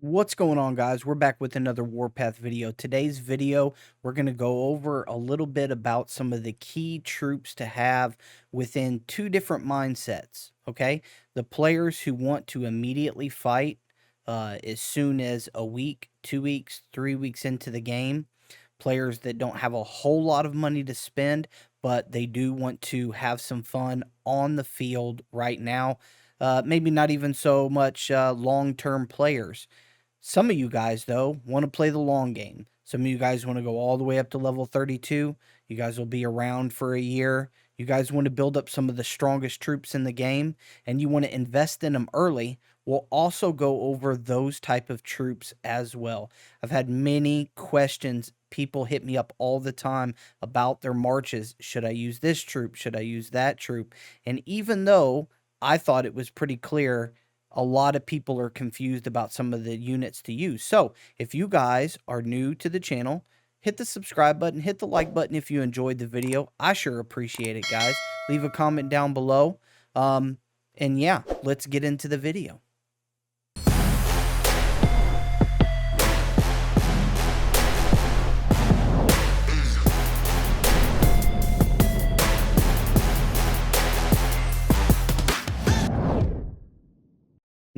What's going on, guys? We're back with another Warpath video. Today's video, we're going to go over a little bit about some of the key troops to have within two different mindsets, okay? The players who want to immediately fight as soon as a week, 2 weeks, 3 weeks into the game. Players that don't have a whole lot of money to spend, but they do want to have some fun on the field right now. Maybe not even so much long-term players. Some of you guys, though, want to play the long game. Some of you guys want to go all the way up to level 32. You guys will be around for a year. You guys want to build up some of the strongest troops in the game, and you want to invest in them early. We'll also go over those type of troops as well. I've had many questions. People hit me up all the time about their marches. Should I use this troop? Should I use that troop? And even though I thought it was pretty clear, a lot of people are confused about some of the units to use. So if you guys are new to the channel, hit the subscribe button, hit the like button if you enjoyed the video. I sure appreciate it, guys. Leave a comment down below. And yeah, let's get into the video.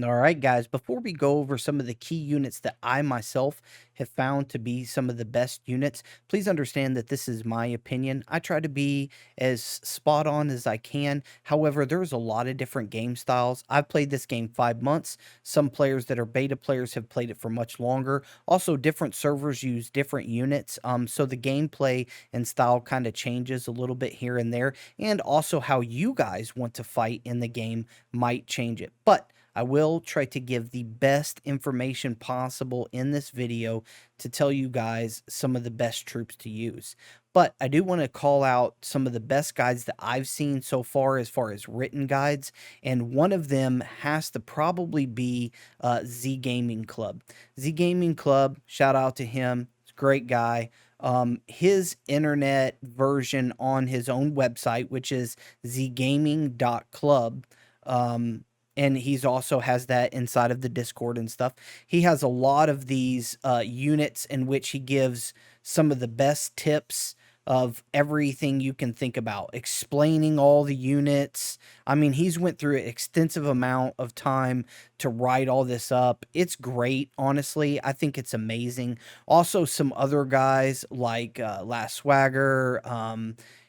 All right, guys, before we go over some of the key units that I myself have found to be some of the best units, please understand that this is my opinion. I try to be as spot on as I can. However, there's a lot of different game styles. I've played this game 5 months. Some players that are beta players have played it for much longer. Also, different servers use different units. So the gameplay and style kind of changes a little bit here and there. And also how you guys want to fight in the game might change it. But I will try to give the best information possible in this video to tell you guys some of the best troops to use. But I do want to call out some of the best guides that I've seen so far as written guides, and one of them has to probably be Z Gaming Club. Z Gaming Club, shout out to him. He's a great guy. His internet version on his own website, which is zgaming.club, and he's also has that inside of the Discord and stuff. He has a lot of these units in which he gives some of the best tips of everything you can think about, explaining all the units. I mean, he's went through an extensive amount of time to write all this up. It's great, honestly. I think it's amazing. Also, some other guys like Last Swagger,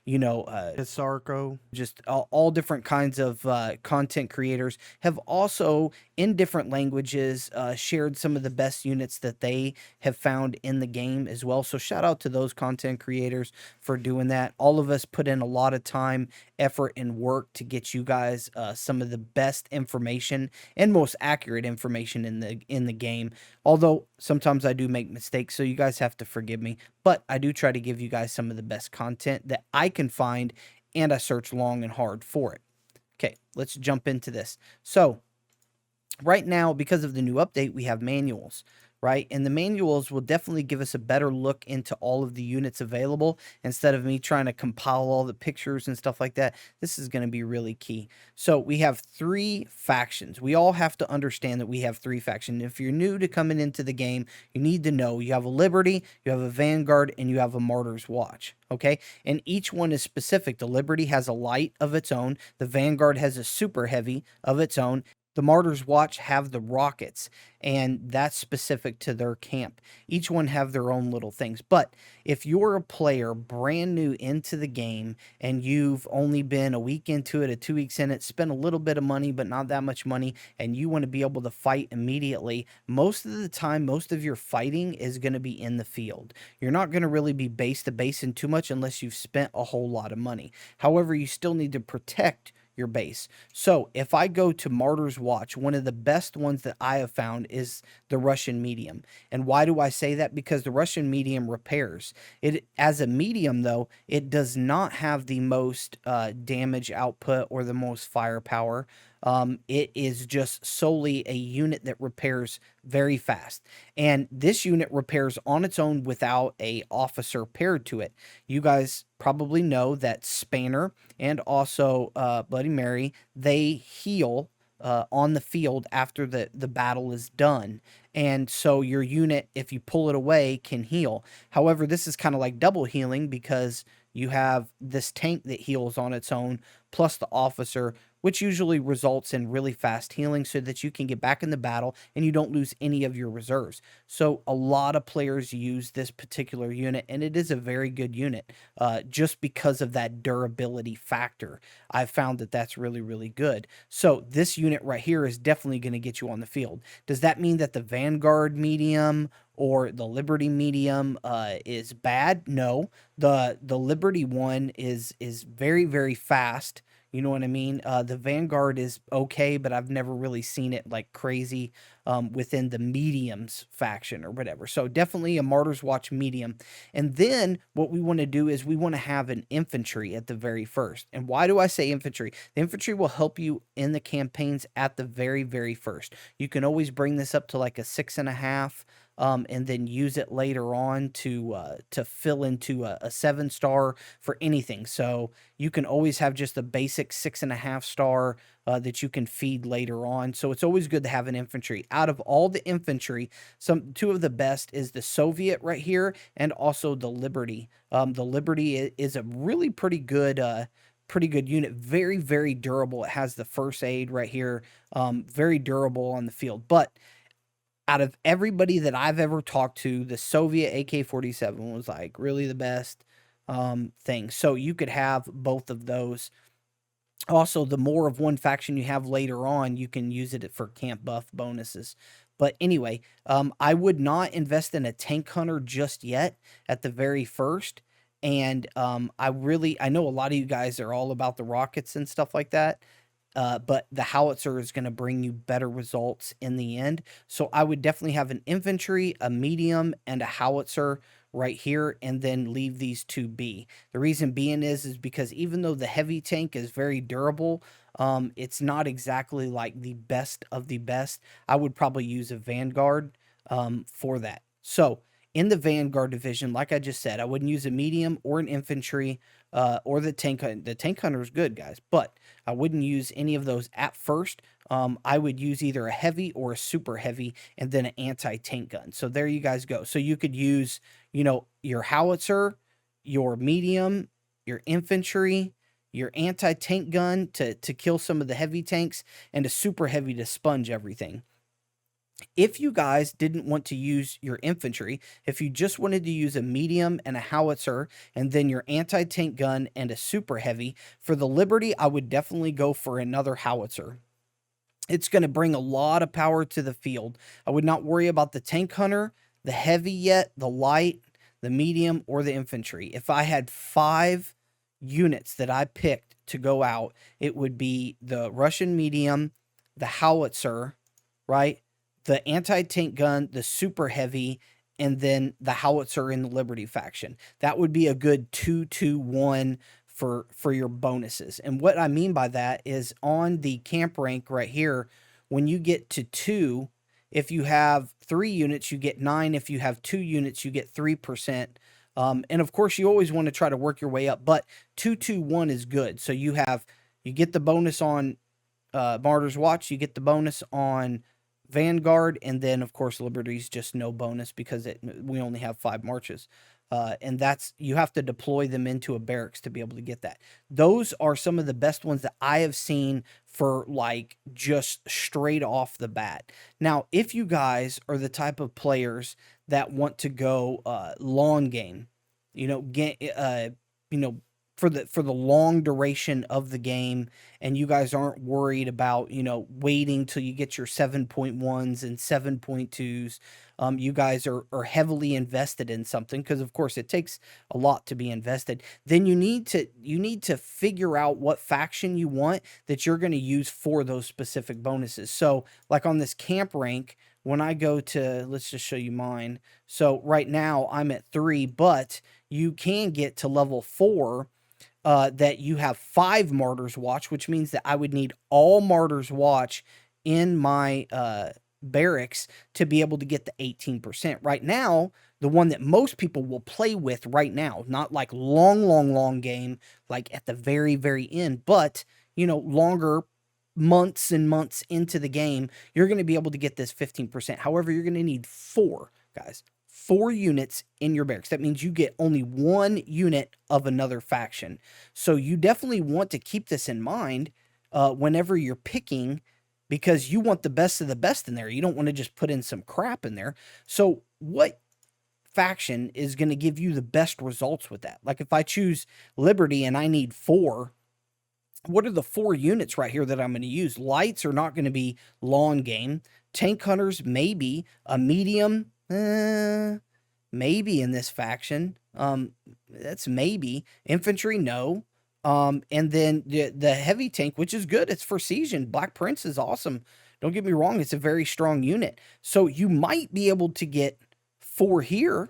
Sarko, just all different kinds of content creators have also, in different languages, shared some of the best units that they have found in the game as well. So shout out to those content creators for doing that. All of us put in a lot of time, effort, and work to get you guys some of the best information and most accurate information in the game. Although sometimes I do make mistakes, so you guys have to forgive me. But I do try to give you guys some of the best content that I can find, and I search long and hard for it. Okay, let's jump into this. So right now, because of the new update, we have manuals, right? And the manuals will definitely give us a better look into all of the units available instead of me trying to compile all the pictures and stuff like that. This is going to be really key. So we have 3 factions. We all have to understand that we have 3 factions. If you're new to coming into the game, you need to know you have a Liberty, you have a Vanguard, and you have a Martyr's Watch. Okay, and each one is specific. The Liberty has a light of its own. The Vanguard has a super heavy of its own. The Martyr's Watch have the rockets, and that's specific to their camp. Each one have their own little things. But if you're a player brand new into the game and you've only been a week into it, 2 weeks in it, spent a little bit of money, but not that much money, and you want to be able to fight immediately, most of the time, most of your fighting is going to be in the field. You're not going to really be base to base in too much unless you've spent a whole lot of money. However, you still need to protect your base. So if I go to Martyr's Watch, one of the best ones that I have found is the Russian medium. And why do I say that? Because the Russian medium repairs. It, as a medium though, it does not have the most damage output or the most firepower. It is just solely a unit that repairs very fast. And this unit repairs on its own without a officer paired to it. You guys probably know that Spanner and also Bloody Mary, they heal on the field after the battle is done. And so your unit, if you pull it away, can heal. However, this is kind of like double healing because you have this tank that heals on its own, plus the officer, which usually results in really fast healing so that you can get back in the battle and you don't lose any of your reserves. So a lot of players use this particular unit, and it is a very good unit just because of that durability factor. I've found that that's really, really good. So this unit right here is definitely going to get you on the field. Does that mean that the Vanguard medium or the Liberty medium is bad? No. The Liberty one is very, very fast. You know what I mean? The Vanguard is okay, but I've never really seen it like crazy within the mediums faction or whatever. So definitely a Martyr's Watch medium. And then what we want to do is we want to have an infantry at the very first. And why do I say infantry? The infantry will help you in the campaigns at the very, very first. You can always bring this up to like a 6.5. And then use it later on to fill into a 7-star for anything. So you can always have just a basic 6.5-star that you can feed later on. So it's always good to have an infantry. Out of all the infantry, two of the best is the Soviet right here and also the Liberty. The Liberty is a really pretty good unit. Very, very durable. It has the first aid right here. Very durable on the field. But out of everybody that I've ever talked to, the Soviet AK-47 was like really the best thing. So you could have both of those. Also, the more of one faction you have later on, you can use it for camp buff bonuses. But anyway, I would not invest in a tank hunter just yet at the very first. And I know a lot of you guys are all about the rockets and stuff like that. But the howitzer is going to bring you better results in the end. So I would definitely have an infantry, a medium, and a howitzer right here, and then leave these two be. The reason being is because even though the heavy tank is very durable, it's not exactly like the best of the best. I would probably use a Vanguard for that. So in the Vanguard division, like I just said, I wouldn't use a medium or an infantry or the tank. The tank hunter is good, guys, but I wouldn't use any of those at first. I would use either a heavy or a super heavy and then an anti-tank gun. So there you guys go. So you could use, your howitzer, your medium, your infantry, your anti-tank gun to kill some of the heavy tanks, and a super heavy to sponge everything. If you guys didn't want to use your infantry, if you just wanted to use a medium and a howitzer, and then your anti-tank gun and a super heavy, for the Liberty, I would definitely go for another howitzer. It's going to bring a lot of power to the field. I would not worry about the tank hunter, the heavy yet, the light, the medium, or the infantry. If I had 5 units that I picked to go out, it would be the Russian medium, the howitzer, right? The anti-tank gun, the super heavy, and then the howitzer in the Liberty faction. That would be a good 2-2-1 for your bonuses. And what I mean by that is on the camp rank right here, when you get to 2, if you have 3 units, you get 9. If you have 2 units, you get 3%. And of course, you always want to try to work your way up, but 2-2-1 is good. So you get the bonus on Martyr's Watch, you get the bonus on Vanguard, and then of course Liberty's just no bonus because we only have 5 marches. And you have to deploy them into a barracks to be able to get that. Those are some of the best ones that I have seen for like just straight off the bat. Now, if you guys are the type of players that want to go long game, for the long duration of the game, and you guys aren't worried about, waiting till you get your 7.1s and 7.2s. You guys are heavily invested in something because, of course, it takes a lot to be invested. Then you need to figure out what faction you want that you're going to use for those specific bonuses. So, like on this camp rank, when I go to, let's just show you mine. So right now I'm at 3, but you can get to level 4. That you have 5 Martyr's Watch, which means that I would need all Martyr's Watch in my barracks to be able to get the 18%. Right now, the one that most people will play with right now, not like long game, like at the very, very end, but, longer months and months into the game, you're going to be able to get this 15%. However, you're going to need 4, guys. 4 units in your barracks. That means you get only 1 unit of another faction. So you definitely want to keep this in mind whenever you're picking, because you want the best of the best in there. You don't want to just put in some crap in there. So what faction is going to give you the best results with that? Like if I choose Liberty and I need 4, what are the 4 units right here that I'm going to use? Lights are not going to be long game. Tank hunters, maybe. A medium, maybe in this faction. That's maybe. Infantry, no. And then the heavy tank, which is good. It's for Siege, and Black Prince is awesome. Don't get me wrong. It's a very strong unit. So you might be able to get 4 here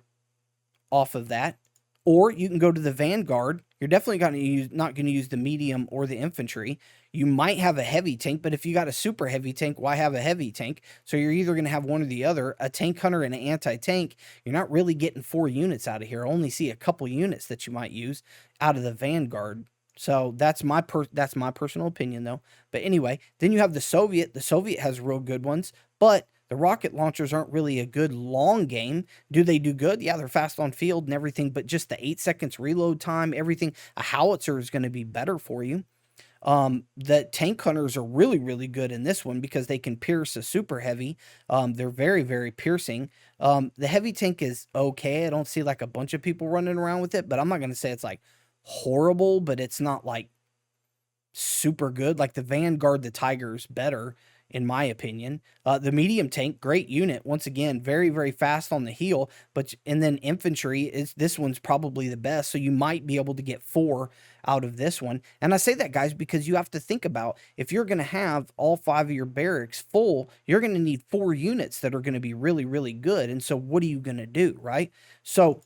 off of that. Or you can go to the Vanguard. You're definitely not going to use the medium or the infantry. You might have a heavy tank, but if you got a super heavy tank, why have a heavy tank? So you're either going to have one or the other. A tank hunter and an anti-tank, you're not really getting 4 units out of here. I only see a couple units that you might use out of the Vanguard. So that's my personal opinion, though. But anyway, then you have the Soviet. The Soviet has real good ones, but the rocket launchers aren't really a good long game. Do they do good? Yeah, they're fast on field and everything, but just the 8 seconds reload time, everything. A howitzer is going to be better for you. The tank hunters are really, really good in this one because they can pierce a super heavy. They're very, very piercing. The heavy tank is okay. I don't see like a bunch of people running around with it, but I'm not going to say it's like horrible, but it's not like super good. Like the Vanguard, the Tiger's better, in my opinion. The medium tank, great unit. Once again, very, very fast on the heel. And then infantry, this one's probably the best. So you might be able to get 4 out of this one. And I say that, guys, because you have to think about, if you're going to have all 5 of your barracks full, you're going to need 4 units that are going to be really, really good. And so what are you going to do, right? So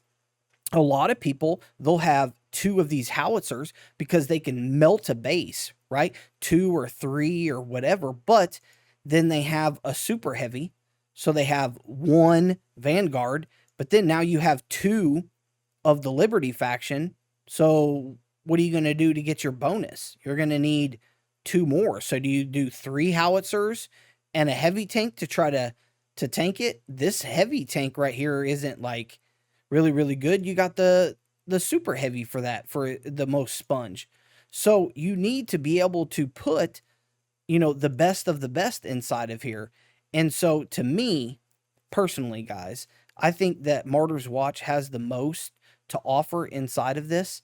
a lot of people, they'll have 2 of these howitzers because they can melt a base, right? 2 or 3 or whatever, but then they have a super heavy. So they have 1 Vanguard, but then now you have 2 of the Liberty faction. So what are you going to do to get your bonus? You're going to need 2 more. So do you do 3 howitzers and a heavy tank to try to tank it? This heavy tank right here isn't like really, really good. You got the super heavy for that, for the most sponge. So you need to be able to put, the best of the best inside of here. And so to me, personally, guys, I think that Martyr's Watch has the most to offer inside of this,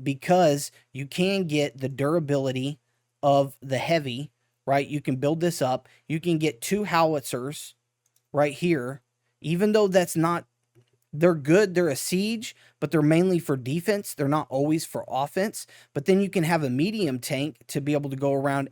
because you can get the durability of the heavy, right? You can build this up. You can get 2 howitzers right here, even though they're good. They're a siege, but they're mainly for defense. They're not always for offense. But then you can have a medium tank to be able to go around,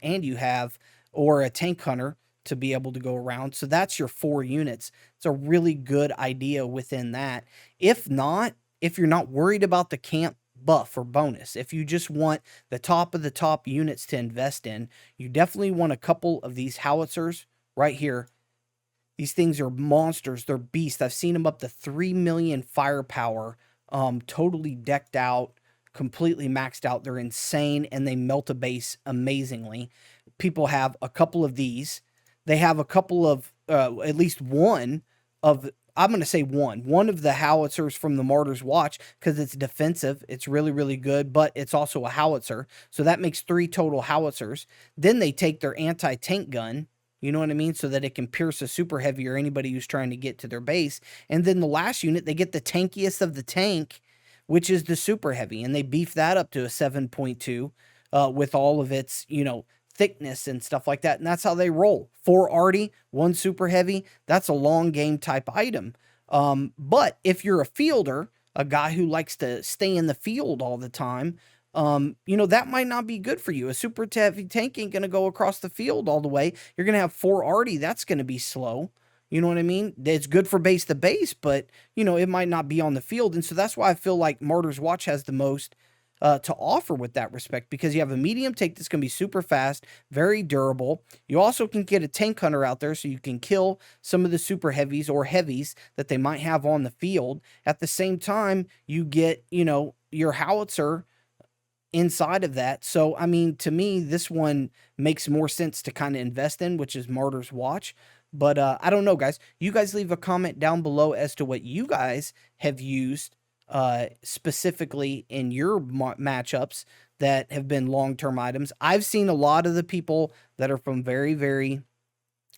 or a tank hunter to be able to go around. So that's your 4 units. It's a really good idea within that. If you're not worried about the camp buff or bonus, if you just want the top of the top units to invest in, you definitely want a couple of these howitzers right here. These things are monsters. They're beasts. I've seen them up to 3 million firepower, totally decked out, completely maxed out. They're insane, and they melt a base amazingly. People have a couple of these. They have a couple of, at least one of, I'm going to say one of the howitzers from the Martyr's Watch, because it's defensive. It's really, really good, but it's also a howitzer. So that makes 3 total howitzers. Then they take their anti-tank gun, you know what I mean? So that it can pierce a super heavy or anybody who's trying to get to their base. And then the last unit, they get the tankiest of the tank, which is the super heavy. And they beef that up to a 7.2 with all of its, thickness and stuff like that. And that's how they roll. 4 arty, 1 super heavy. That's a long game type item. But if you're a fielder, a guy who likes to stay in the field all the time, that might not be good for you. A super heavy tank ain't going to go across the field all the way. You're going to have 4 arty. That's going to be slow. You know what I mean? It's good for base to base, but, it might not be on the field. And so that's why I feel like Martyr's Watch has the most to offer with that respect, because you have a medium tank that's going to be super fast, very durable. You also can get a tank hunter out there so you can kill some of the super heavies or heavies that they might have on the field. At the same time, you get, your howitzer inside of that. So, I mean, to me, this one makes more sense to kind of invest in, which is Martyr's Watch. But I don't know, guys. You guys leave a comment down below as to what you guys have used specifically in your matchups that have been long-term items. I've seen a lot of the people that are from very, very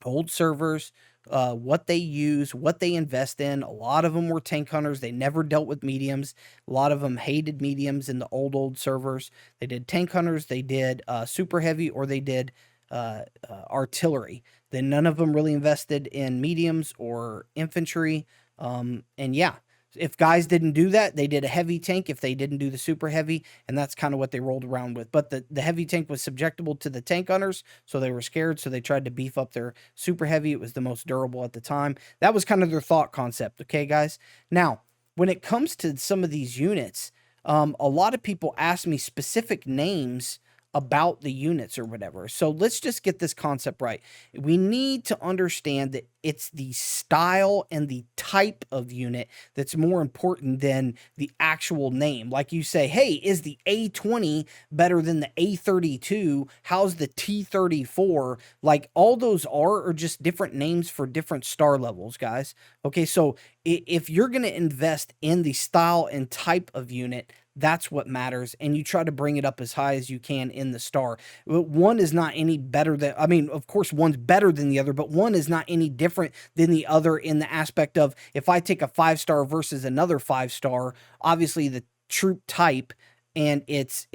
old servers, what they use, what they invest in. A lot of them were tank hunters. They never dealt with mediums. A lot of them hated mediums in the old servers. They did tank hunters, they did super heavy, or they did artillery. Then none of them really invested in mediums or infantry. And yeah, if guys didn't do that, they did a heavy tank if they didn't do the super heavy, and that's kind of what they rolled around with. But the heavy tank was subjectable to the tank hunters, so they were scared, so they tried to beef up their super heavy. It was the most durable at the time. That was kind of their thought concept, okay, guys? Now, when it comes to some of these units, a lot of people ask me specific names about the units or whatever. So let's just get this concept right. We need to understand that it's the style and the type of unit that's more important than the actual name. Like you say, hey, is the A20 better than the A32? How's the T34? Like all those are just different names for different star levels, guys. Okay, so if you're going to invest in the style and type of unit, that's what matters, and you try to bring it up as high as you can in the star. One is not any better than, I mean, of course, one's better than the other, but one is not any different than the other in the aspect of if I take a 5-star versus another 5-star, obviously the troop type and its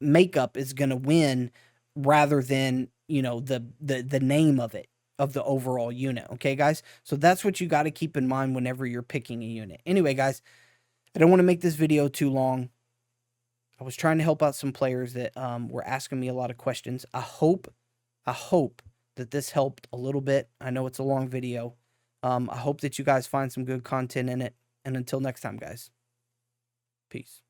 makeup is going to win rather than, you know, the name of it, of the overall unit. Okay, guys? So that's what you got to keep in mind whenever you're picking a unit. Anyway, guys, I don't want to make this video too long. I was trying to help out some players that were asking me a lot of questions. I hope that this helped a little bit. I know it's a long video. I hope that you guys find some good content in it. And until next time, guys, peace.